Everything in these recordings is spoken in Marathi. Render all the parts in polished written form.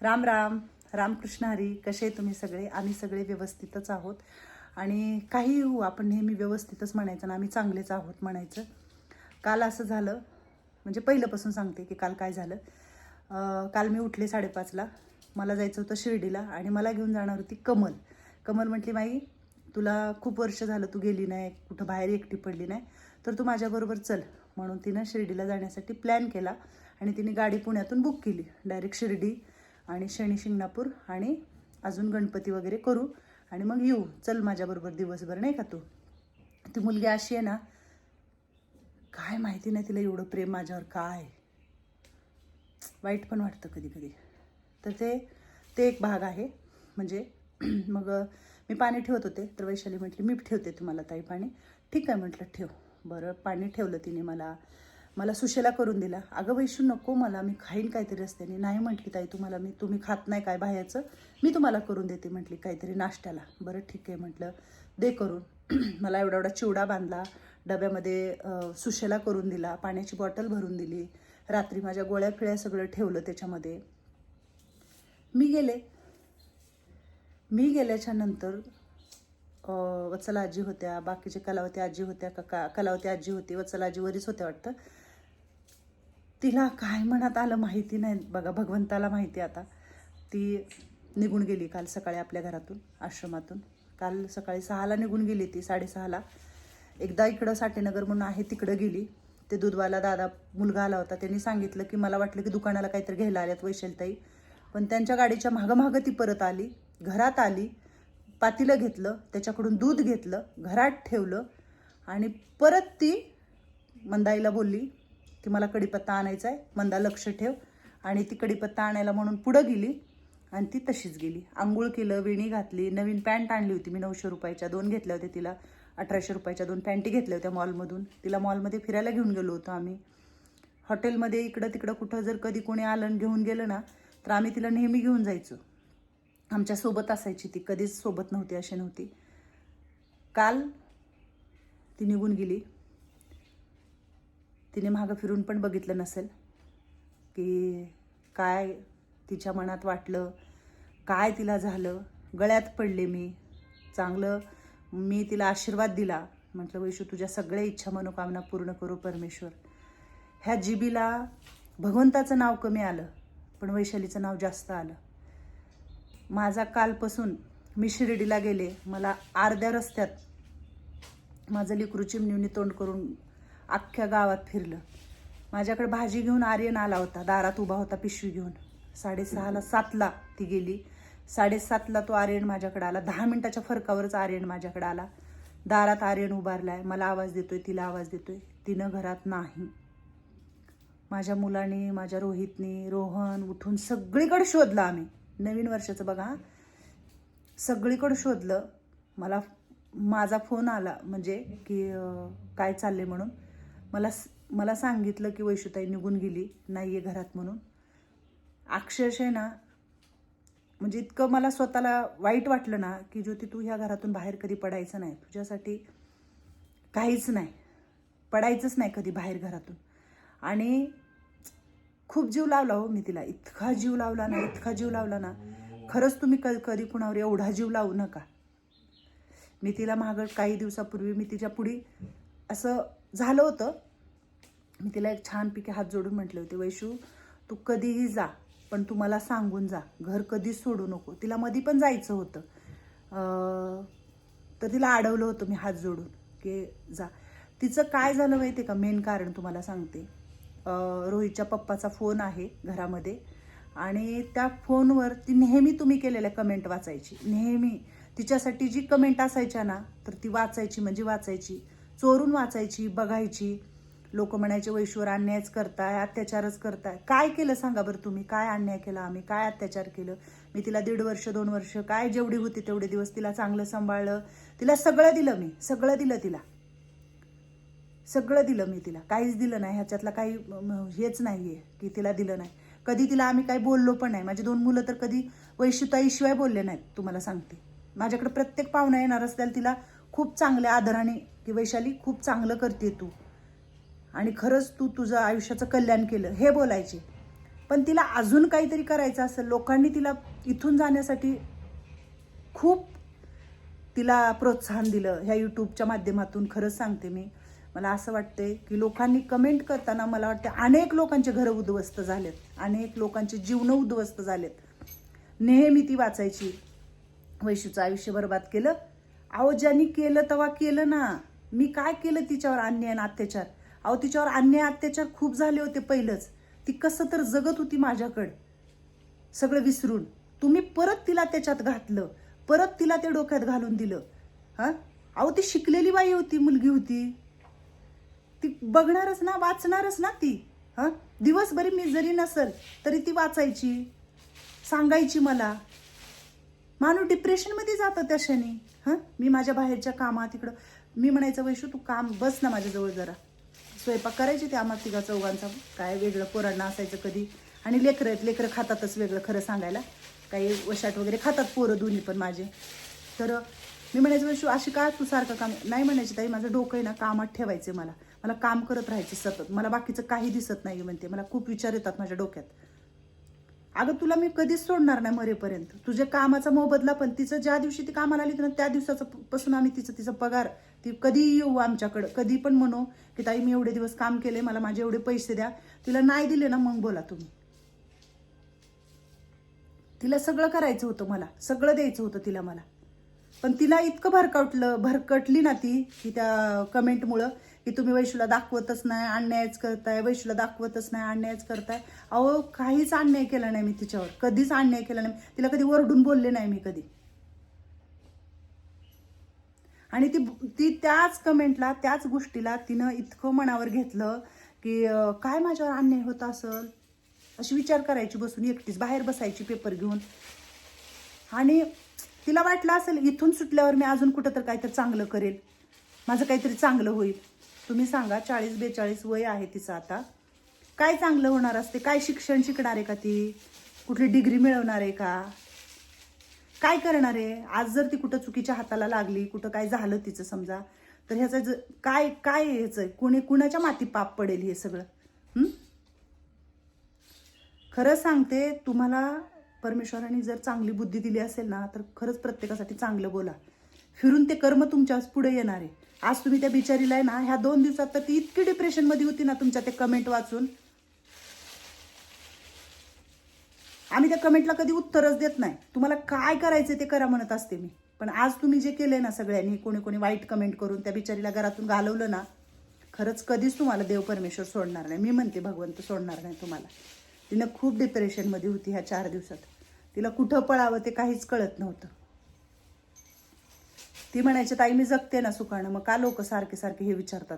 राम राम रामकृष्ण हरी. कसे तुम्ही सगळे? आम्ही सगळे व्यवस्थितच आहोत आणि काहीही होऊ आपण नेहमी व्यवस्थितच म्हणायचं ना, आम्ही चांगलेच आहोत म्हणायचं. काल असं झालं, म्हणजे पहिल्यापासून सांगते की काल काय झालं. काल मी उठले 5:30ला. मला जायचं होतं शिर्डीला आणि मला घेऊन जाणार होती कमल. कमल म्हटली, माई तुला खूप वर्ष झालं तू गेली नाही, कुठं बाहेर एकटी पडली नाही, तर तू माझ्याबरोबर चल. म्हणून तिनं शिर्डीला जाण्यासाठी प्लॅन केला आणि तिने गाडी पुण्यातून बुक केली. डायरेक्ट शिर्डी आणि शनी शिंगणापूर आणि अजून गणपती वगैरे करू आणि मग येऊ, चल माझ्याबरोबर दिवसभर, नाही का. तू ती मुलगी अशी आहे ना, काय माहिती नाही तिला एवढं प्रेम माझ्यावर, काय वाईट पण वाटतं कधी कधी. तर ते एक भाग आहे. म्हणजे मग मी पाणी ठेवत होते तर वैशाली म्हटली, मी ठेवते तुम्हाला ताई पाणी. ठीक आहे म्हटलं, ठेव. बरं पाणी ठेवलं तिने. मला सुशेला करून दिला. अगं वैशू नको, मला मी खाईन काहीतरी रस्त्याने. नाही म्हटली ताई, तुम्ही खात नाही काय बाहेरचं, मी तुम्हाला करून देते म्हटली काहीतरी नाश्त्याला. बरं ठीक आहे म्हटलं, दे करून. मला एवढा एवढा चिवडा बांधला डब्यामध्ये, सुशेला करून दिला, पाण्याची बॉटल भरून दिली. रात्री माझ्या गोळ्या फिळ्या सगळं ठेवलं त्याच्यामध्ये. मी गेल्याच्या नंतर वत्सला आजी होत्या, बाकीचे कलावती आजी होत्या, कलावती आजी होती, वत्सला आजी वरीच होत्या वाटतं. तिला काय मनात आलं माहिती नाही बघा, भगवंताला माहिती. आता ती निघून गेली काल सकाळी आपल्या घरातून, आश्रमातून. काल सकाळी 6ला निघून गेली ती, 6:30ला. एकदा इकडं साठेनगर म्हणून आहे तिकडं गेली. ते दूधवाला दादा मुलगा आला होता, त्यांनी सांगितलं की मला वाटलं की दुकानाला काहीतरी घ्यायला आल्यात वैशालीताई, पण त्यांच्या गाडीच्या मागं ती परत आली, घरात आली, पातीलं घेतलं, त्याच्याकडून दूध घेतलं, घरात ठेवलं आणि परत ती मंदाईला बोलली की मला कढीपत्ता आणायचा आहे, मंदा लक्ष ठेव. आणि ती कढीपत्ता आणायला म्हणून पुढं गेली आणि ती तशीच गेली. आंघोळ केलं, वेणी घातली, नवीन पॅन्ट आणली होती मी 900 रुपयाच्या 2 घेतल्या होत्या तिला, 1800 रुपयाच्या 2 पॅन्टी घेतल्या होत्या मॉलमधून. तिला मॉलमध्ये फिरायला घेऊन गेलो होतो आम्ही. हॉटेलमध्ये इकडं तिकडं कुठं जर कधी कोणी आलं घेऊन गेलं ना, तर आम्ही तिला नेहमी घेऊन जायचो. आमच्यासोबत असायची ती, कधीच सोबत नव्हती अशी नव्हती. काल ती निघून गेली. तिने मागं फिरून पण बघितलं नसेल की काय तिच्या मनात वाटलं, काय तिला झालं. गळ्यात पडले मी. चांगलं मी तिला आशीर्वाद दिला, म्हटलं वैशू तुझ्या सगळ्या इच्छा मनोकामना पूर्ण करू परमेश्वर. ह्या जिबीला भगवंताचं नाव कमी आलं पण वैशालीचं नाव जास्त आलं. माझा कालपासून मी शिर्डीला गेले, मला अर्ध्या रस्त्यात माझं लेकरू चिमणीने तोंड करून अख्ख्या गावात फिरलं. माझ्याकडे भाजी घेऊन आर्यन आला होता, दारात उभा होता पिशवी घेऊन. 6:30ला 7ला ती गेली, 7:30ला तो आर्यन माझ्याकडे आला. 10 मिनिटाच्या फरकावरच आर्यन माझ्याकडे आला. दारात आर्यन उभारलाय, मला आवाज देतोय, तिला आवाज देतोय. तिनं घरात नाही. माझ्या मुलांनी, माझ्या रोहितनी, रोहन उठून सगळीकडे शोधलं आम्ही. नवीन वर्षाचं बघा, सगळीकडे शोधलं. माझा फोन आला म्हणजे की काय चालले म्हणून. मला सांगितलं की वैशूताई निघून गेली, नाही आहे घरात म्हणून. अक्षरशः ना, म्हणजे इतकं मला स्वतःला वाईट वाटलं ना की ज्योती तू ह्या घरातून बाहेर कधी पडायचं नाही, तुझ्यासाठी काहीच नाही, पडायचंच नाही कधी बाहेर घरातून. आणि खूप जीव लावला हो मी तिला, इतका जीव लावला ना. खरंच तुम्ही कधी कुणावर एवढा जीव लावू नका. मी तिला मागं काही दिवसापूर्वी मी तिच्या पुढे असं झालं होतं, मी तिला एक छानपैकी हात जोडून म्हटले होते, वैशू तू कधीही जा पण तू मला सांगून जा, घर कधीच सोडू नको. तिला मधी पण जायचं होतं, तर तिला अडवलं होतं मी हात जोडून की जा. तिचं काय झालं माहिती आहे का, मेन कारण तुम्हाला सांगते. रोहितच्या पप्पाचा फोन आहे घरामध्ये आणि त्या फोनवर ती नेहमी तुम्ही केलेल्या कमेंट वाचायची. नेहमी तिच्यासाठी जी कमेंट असायच्या ना, तर ती वाचायची म्हणजे वाचायची, चोरून वाचायची, बघायची. लोक म्हणायचे वैश्वर अन्यायच करताय, अत्याचारच करताय. काय केलं सांगा बरं तुम्ही, काय अन्याय केला आम्ही, काय अत्याचार केलं. मी तिला 1.5 वर्ष 2 वर्ष काय जेवढी होती तेवढे दिवस तिला चांगलं सांभाळलं, तिला सगळं दिलं मी, सगळं दिलं तिला, सगळं दिलं मी तिला, काहीच दिलं नाही ह्याच्यातला काही हेच नाही आहे की तिला दिलं नाही. कधी तिला आम्ही काही बोललो पण नाही. माझी 2 मुलं तर कधी वैशूताईशिवाय बोलले नाहीत, तुम्हाला सांगते. माझ्याकडे प्रत्येक पाहुणा येणार असल्याला तिला खूप चांगल्या आदराने की वैशाली खूप चांगलं करते तू आणि खरंच तू तुझं आयुष्याचं कल्याण केलं हे बोलायचे. पण तिला अजून काहीतरी करायचं असेल, लोकांनी तिला इथून जाण्यासाठी खूप तिला प्रोत्साहन दिलं ह्या यूट्यूबच्या माध्यमातून. खरंच सांगते मी, मला असं वाटते की लोकांनी कमेंट करताना मला वाटते अनेक लोकांचे घरं उद्ध्वस्त झालेत, अनेक लोकांचे जीवन उद्ध्वस्त झालेत. नेहमी ती वाचायची, वैशूचं आयुष्य बरबाद केलं. अहो ज्यांनी केलं तेव्हा केलं ना, मी काय केलं तिच्यावर अन्याय आणि अत्याचार? अहो तिच्यावर अन्याय अत्याचार खूप झाले होते पहिलंच. ती कसं तर जगत होती माझ्याकडं, सगळं विसरून. तुम्ही परत तिला त्याच्यात घातलं, परत तिला ते डोक्यात घालून दिलं. हां, अहो ती शिकलेली बाई होती, मुलगी होती, ती बघणारच ना, वाचणारच ना ती. हां, दिवसभरी मी जरी नसल तरी ती वाचायची, सांगायची मला. माणूस डिप्रेशनमध्ये जातं त्या क्षणी. हां, मी माझ्या बाहेरच्या कामात इकडं मी म्हणायचं वैशू तू काम बस ना माझ्याजवळ जरा. स्वयंपाक करायचे ते आम्हा तिघा चौघांचा, काय वेगळं पोरांना असायचं कधी. आणि लेकरं आहेत, लेकरं खातातच वेगळं, खरं सांगायला काही वशाट वगैरे खातात पोरं दोन्ही पण माझे. तर मी म्हणायचं वैशू अशी काय तू सारखं काम नाही म्हणायची ताई, माझं डोकं आहे ना कामात ठेवायचे, मला मला काम करत राहायचं सतत, मला बाकीचं काही दिसत नाही म्हणते, मला खूप विचार येतात माझ्या डोक्यात. अगं तुला मी कधीच सोडणार नाही मरेपर्यंत. तुझ्या कामाचा मोबदला पण तिचं ज्या दिवशी ती कामाला आली ना त्या दिवसाचं पासून आम्ही तिचा पगार, ती कधी येऊ आमच्याकडं, कधी पण म्हणू की ताई मी एवढे दिवस काम केले, मला माझे एवढे पैसे द्या. तिला नाही दिले ना मग बोला तुम्ही. तिला सगळं करायचं होतं, मला सगळं द्यायचं होतं तिला मला. पण तिला इतकं भरकटली ना ती की त्या कमेंटमुळं की तुम्ही वैशूला दाखवतच नाही, अन्यायच करताय, वैशूला दाखवतच नाही, अन्यायच करताय. अहो काहीच अन्याय केला नाही मी तिच्यावर, कधीच अन्याय केला नाही. तिला कधी वरडून बोलले नाही मी कधी. आणि ती ती त्याच कमेंटला, त्याच गोष्टीला तिनं इतकं मनावर घेतलं की काय माझ्यावर अन्याय होत असेल अशी विचार करायची बसून, एकटीच बाहेर बसायची पेपर घेऊन. आणि तिला वाटलं असेल इथून सुटल्यावर मी अजून कुठं तर काहीतरी चांगलं करेल, माझं काहीतरी चांगलं होईल. तुम्ही सांगा, 40-42 वय आहे तिचं आता, काय चांगलं होणार असते? काय शिक्षण शिकणार आहे का ती? कुठली डिग्री मिळवणार आहे का? काय करणार आहे? आज जर ती कुठं चुकीच्या हाताला लागली, कुठं काय झालं तिचं समजा, तर ह्याचं काय काय ह्याचं कुणाच्या माती पाप पडेल हे सगळं? खरं सांगते तुम्हाला, परमेश्वराने जर चांगली बुद्धी दिली असेल ना तर खरंच प्रत्येकासाठी चांगलं बोला. फिरून ते कर्म तुमच्या पुढे येणार आहे. आज तुम्ही त्या बिचारीला आहे ना, ह्या 2 दिवसात तर ती इतकी डिप्रेशनमध्ये होती ना तुमच्या ते कमेंट वाचून. आम्ही त्या कमेंटला कधी उत्तरच देत नाही. तुम्हाला काय करायचं ते करा म्हणत असते मी. पण आज तुम्ही जे केलंय ना सगळ्यांनी, कोणी कोणी वाईट कमेंट करून त्या बिचारीला घरातून घालवलं ना, खरंच कधीच तुम्हाला देव परमेश्वर सोडणार नाही. मी म्हणते भगवंत सोडणार नाही तुम्हाला. तिनं खूप डिप्रेशनमध्ये होती ह्या 4 दिवसात. तिला कुठं पळावं ते काहीच कळत नव्हतं. ती म्हणायची ताई मी जगते ना सुखानं, मग का लोक सारखे सारखे हे विचारतात?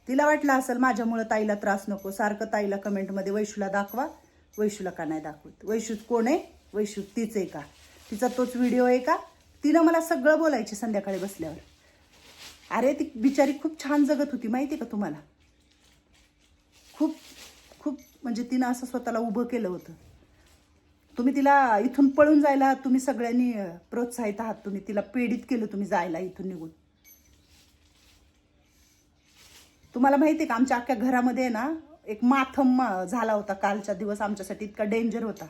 तिला वाटलं असेल माझ्यामुळे ताईला त्रास नको, सारखं ताईला कमेंटमध्ये वैशूला दाखवा, वैशूला का नाही दाखवत? वैशू कोण आहे? वैशू तीच आहे का? तिचा तोच व्हिडिओ आहे का? तिनं मला सगळं बोलायची संध्याकाळी बसल्यावर. अरे ती बिचारी खूप छान जगत होती माहिती आहे का तुम्हाला? खूप खूप म्हणजे तिनं असं स्वतःला उभं केलं होतं. तुम्ही तिला इथून पळून जायला तुम्ही सगळ्यांनी प्रोत्साहित आहात. तुम्ही तिला प्रेरित केलं तुम्ही जायला इथून निघून. तुम्हाला माहिती आहे का आमच्या अख्ख्या घरामध्ये ना एक माथम झाला होता कालचा दिवस, आमच्यासाठी इतका डेंजर होता.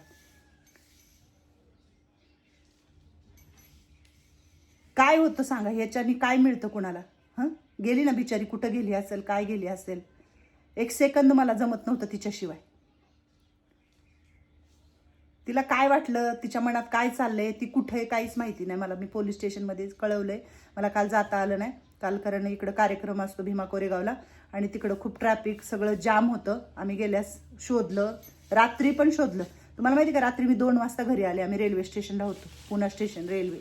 काय होतं सांगा ह्याच्यानी? काय मिळतं कोणाला? हं, गेली ना बिचारी, कुठं गेली असेल, काय गेली असेल? एक सेकंद मला जमत नव्हतं तिच्याशिवाय. तिला काय वाटलं, तिच्या मनात काय चाललंय, ती कुठे आहे काहीच माहिती नाही मला. मी पोलीस स्टेशनमध्ये कळवलंय, मला काल जाता आलं नाही. काल कारण इकडं कार्यक्रम असतो भीमा कोरेगावला आणि तिकडं खूप ट्रॅफिक, सगळं जाम होतं. आम्ही गेल्यास शोधलं, रात्री पण शोधलं. तुम्हाला माहिती का रात्री मी 2 वाजता घरी आले. आम्ही रेल्वे स्टेशनला होतो, पुणे स्टेशन रेल्वे.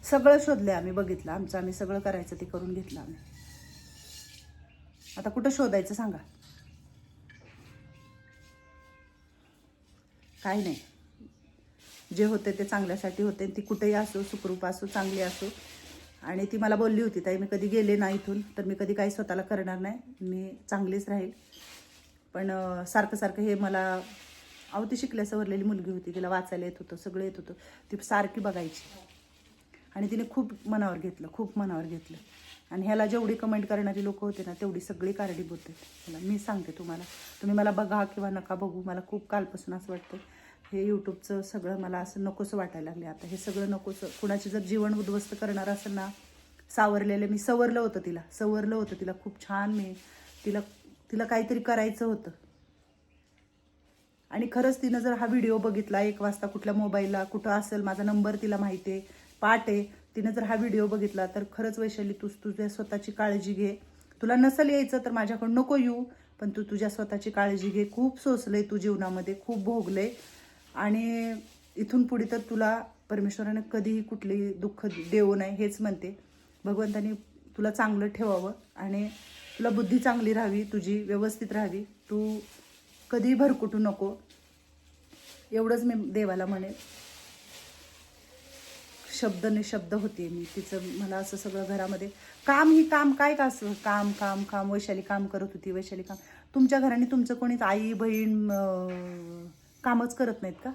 सगळं शोधलंय आम्ही, बघितलं आम्ही सगळं करायचं ते करून घेतलं आम्ही. आता कुठं शोधायचं सांगा? काही नाही, जे होते ते चांगल्यासाठी होते. ती कुठेही असो, सुखरूप असो, चांगली असो. आणि ती मला बोलली होती ताई मी कधी गेले ना इथून तर मी कधी काही स्वतःला करणार नाही, मी चांगलीच राहील. पण सारखं सारखं हे मला, अहो ती शिकल्या सवरलेली मुलगी होती, तिला वाचायला येत होतं, सगळं येत होतं. ती सारखी बघायची आणि तिने खूप मनावर घेतलं, खूप मनावर घेतलं. आणि ह्याला जेवढी कमेंट करणारी लोक होते ना तेवढी सगळी कारणीभूत आहेत मला. मी सांगते तुम्हाला, तुम्ही मला बघा किंवा नका बघू, मला खूप कालपासून असं वाटतं हे यूट्यूबचं सगळं मला असं नकोसं वाटायला लागले आता. हे सगळं नकोसं, कुणाचे जर जीवन उद्ध्वस्त करणार असेल ना, सावरलेलं मी सवरलं होतं तिला खूप छान. मी तिला काहीतरी करायचं होतं. आणि खरंच तिनं जर हा व्हिडिओ बघितला 1 वाजता कुठल्या मोबाईलला कुठं असेल, माझा नंबर तिला माहिती आहे, पाठ आहे, तिनं जर हा व्हिडिओ बघितला तर खरंच वैशाली तू तुझ्या स्वतःची काळजी घे. तुला नसेल यायचं तर माझ्याकडं नको येऊ, पण तू तुझ्या स्वतःची काळजी घे. खूप सोसलंय तू जीवनामध्ये, खूप भोगलंय. आणि इथून पुढे तर तुला परमेश्वराने कधीही कुठलीही दुःख देऊ नये हेच म्हणते. भगवंतानी तुला चांगलं ठेवावं आणि तुला बुद्धी चांगली राहावी, तुझी व्यवस्थित राहावी, तू कधीही भरकुटू नको, एवढंच मी देवाला म्हणेन. शब्द निशब्द होते मी तिचं. मला असं सगळं घरामध्ये काम ही काम काय का असं काम काम काम. वैशाली काम करत होती, वैशाली काम. तुमच्या घराने तुमचं कोणीच आई बहीण कामच करत नाहीत का?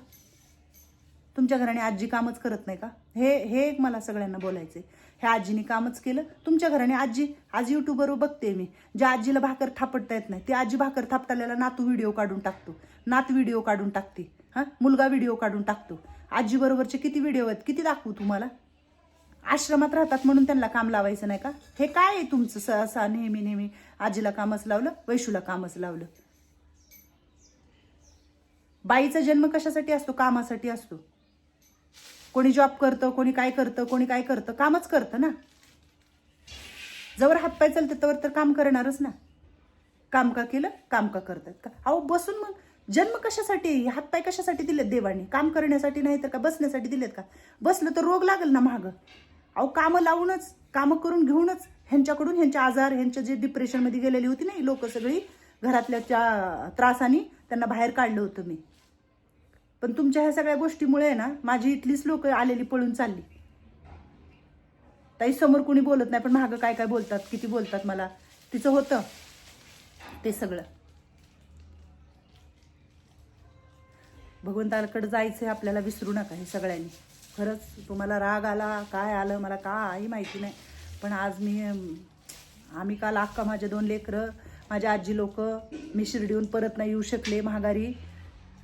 तुमच्या घराने आजी कामच करत नाही का? हे एक मला सगळ्यांना बोलायचं आहे. ह्या आजीने कामच केलं तुमच्या घराने. आज यूट्यूबवर बघते मी, ज्या आजीला भाकर थापडता येत नाही ती आजी भाकर थापटायला नातू व्हिडिओ काढून टाकतो, नात व्हिडिओ काढून टाकते, मुलगा व्हिडिओ काढून टाकतो. आजी बरोबरचे किती व्हिडिओ आहेत, किती दाखवू तुम्हाला? आश्रमात राहतात म्हणून त्यांना काम लावायचं नाही का? हे काय आहे तुमचं सहसा नेहमी आजीला कामच लावलं, वैशूला कामच लावलं. बाईचा जन्म कशासाठी असतो? कामासाठी असतो. कोणी जॉब करतं, कोणी काय करतं, कामच करतं ना. जवळ हातपाय चालतं तवर तर काम करणारच ना. काम का केलं, काम का करतात का? अहो बसून मग जन्म कशासाठी, हातपाय कशासाठी दिलेत देवाने? काम करण्यासाठी नाही तर का बसण्यासाठी दिलेत का? बसलं तर रोग लागेल ना महाग. अहो कामं लावूनच, कामं करून घेऊनच ह्यांच्याकडून ह्यांचे आजार, ह्यांच्या जे डिप्रेशनमध्ये गेलेली होती ना लोक सगळी, घरातल्या त्रासाने त्यांना बाहेर काढलं होतं मी. पण तुमच्या ह्या सगळ्या गोष्टीमुळे ना माझी इथलीच लोक आलेली पळून चालली. ताई समोर कुणी बोलत नाही पण मागं काय काय बोलतात, किती बोलतात मला. तिचं होतं ते सगळं. भगवंताकडे जायचंय आपल्याला, विसरू नका हे सगळ्यांनी. खरंच तुम्हाला राग आला काय आलं मला काही माहिती नाही, पण आज आम्ही काल अक्का, माझे 2 लेकरं, माझ्या आजी लोक, मी शिर्डीहून परत नाही येऊ शकले महागारी,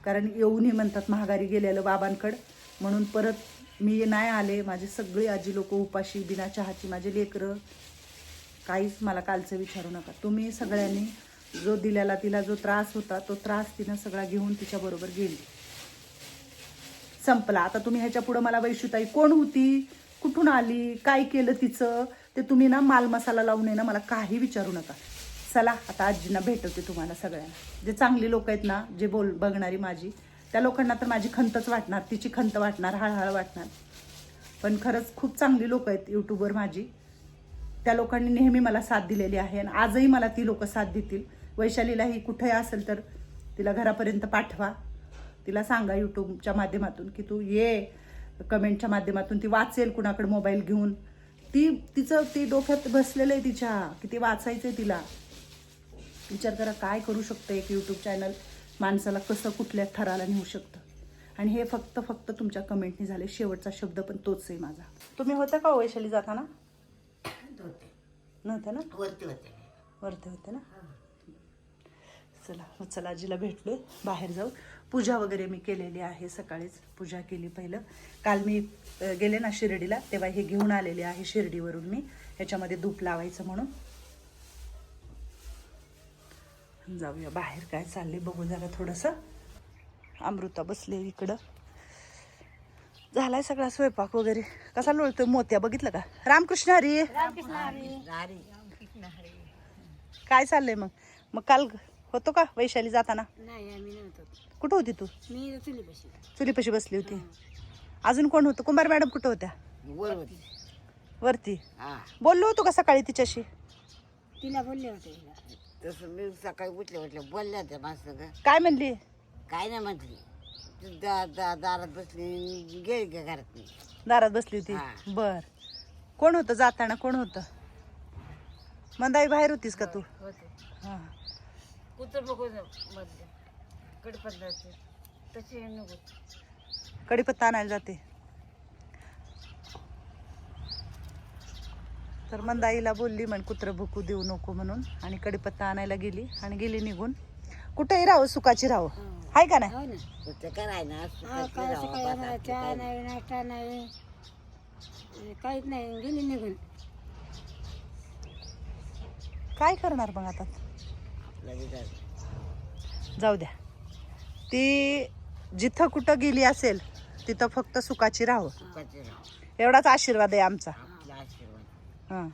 कारण येऊनही म्हणतात महागारी गेलेलं बाबांकडं, म्हणून परत मी नाही आले. माझे सगळे आजी लोक उपाशी, बिना चहाची, माझे लेकरं. काहीच मला कालचं विचारू नका तुम्ही. सगळ्यांनी जो दिलेला तिला जो त्रास होता तो त्रास तिनं सगळा घेऊन तिच्याबरोबर गेली, संपला. आता तुम्ही ह्याच्या पुढं मला वैशुताई कोण होती, कुठून आली, काय केलं तिचं, ते तुम्ही ना माल मसाला लावून ना मला काही विचारू नका. चला आता आजींना भेटवते तुम्हाला सगळ्यांना. जे चांगली लोक आहेत ना, जे बघणारी माझी, त्या लोकांना तर माझी खंतच वाटणार, तिची खंत वाटणार, हळहळ वाटणार. पण खरंच खूप चांगली लोक आहेत यूट्यूबवर माझी. त्या लोकांनी नेहमी मला साथ दिलेली आहे आणि आजही मला ती लोक साथ देतील. वैशालीलाही कुठेही असेल तर तिला घरापर्यंत पाठवा, तिला सांगा यूट्यूबच्या माध्यमातून की तू ये, कमेंटच्या माध्यमातून ती वाचेल कुणाकडे मोबाईल घेऊन. तिचं ती डोक्यात बसलेलं आहे तिच्या, की ती वाचायचं आहे तिला. विचार करा काय करू शकतं एक यूट्यूब चॅनल, माणसाला कसं कुठल्या थराला नेऊ शकतं. आणि हे फक्त तुमच्या कमेंटनी झाले. शेवटचा शब्द पण तोच आहे माझा. तुम्ही होता का वैशाली जाताना? नव्हतं ना? वरती होते ना. चला आजीला भेटलोय, बाहेर जाऊ. पूजा वगैरे मी केलेली आहे, सकाळीच पूजा केली. पहिलं काल मी गेले ना शिर्डीला, तेव्हा हे घेऊन आलेले आहे शिर्डीवरून मी, ह्याच्यामध्ये धूप लावायचं म्हणून. जाऊया बाहेर काय चाललंय बघू जरा थोडंसं. अमृता बसले इकडं. झालाय सगळा स्वयंपाक वगैरे. कसा लोळतोय मोत्या, बघितलं का? रामकृष्ण हरी. काय चाललंय मग काल होतो का वैशाली जाताना? नाही आम्ही नव्हतो. कुठं होती तू? मी चुलीपाशी. चुलीपाशी बसली होती. अजून कोण होतं? कुंभार मॅडम कुठं होत्या? वरती. बोललो होतो का सकाळी तिच्याशी? तिला बोलले होते. तसं मी सकाळी उठल्या बोलल्या होत्या माणसं. काय म्हणली? काय नाही म्हटली. दारात बसली, गेली का घरात? दारात बसली होती. बर. कोण होतं जाताना? कोण होतं? मंदाई बाहेर होतीस का तू? हा. कुत्र बघू मधले कडपत्ताचे तसे नको. कढीपत्ता आणायला जाते. तर मंदाईला बोलली म्हण कुत्रं भुकू देऊ नको म्हणून, आणि कडीपत्ता आणायला गेली आणि गेली निघून. कुठेही राहू सुखाची राहू, हाय का नाही? हो ना. कुठं कराय ना हा, काय सकाळी आम्हाला चहा नाही, नाश्ता नाही, काहीच नाही, गेली निघून. काय करणार मग आता? जाऊ द्या, ती जिथं कुठं गेली असेल तिथं फक्त सुखाची राहू, एवढाच आशीर्वाद आहे आमचा. आपला आशीर्वाद. हां